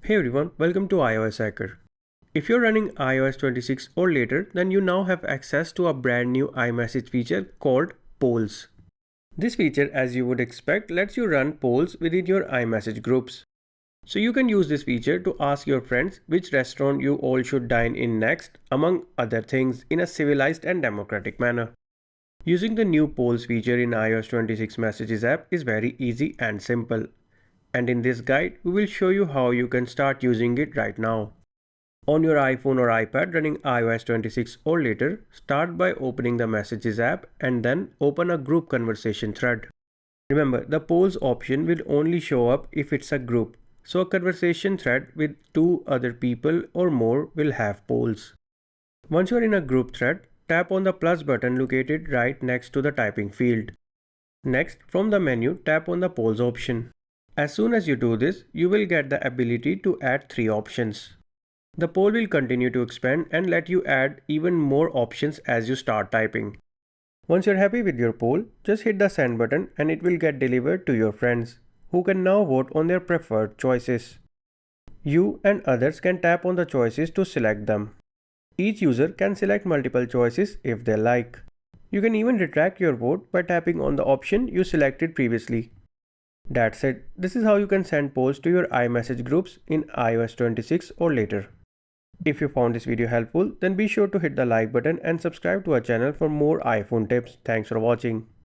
Hey everyone, welcome to iOS Hacker. If you're running iOS 26 or later, then you now have access to a brand new iMessage feature called Polls. This feature, as you would expect, lets you run polls within your iMessage groups. So you can use this feature to ask your friends which restaurant you all should dine in next, among other things, in a civilized and democratic manner. Using the new polls feature in iOS 26 Messages app is very easy and simple. And in this guide, we will show you how you can start using it right now. On your iPhone or iPad running iOS 26 or later, start by opening the Messages app and then open a group conversation thread. Remember, the polls option will only show up if it's a group, so a conversation thread with 2 other people or more will have polls. Once you're in a group thread, tap on the plus button located right next to the typing field. Next, from the menu, tap on the polls option. As soon as you do this, you will get the ability to add 3 options. The poll will continue to expand and let you add even more options as you start typing. Once you're happy with your poll, just hit the send button and it will get delivered to your friends, who can now vote on their preferred choices. You and others can tap on the choices to select them. Each user can select multiple choices if they like. You can even retract your vote by tapping on the option you selected previously. That's it. This is how you can send polls to your iMessage groups in iOS 26 or later. If you found this video helpful, then be sure to hit the like button and subscribe to our channel for more iPhone tips. Thanks for watching.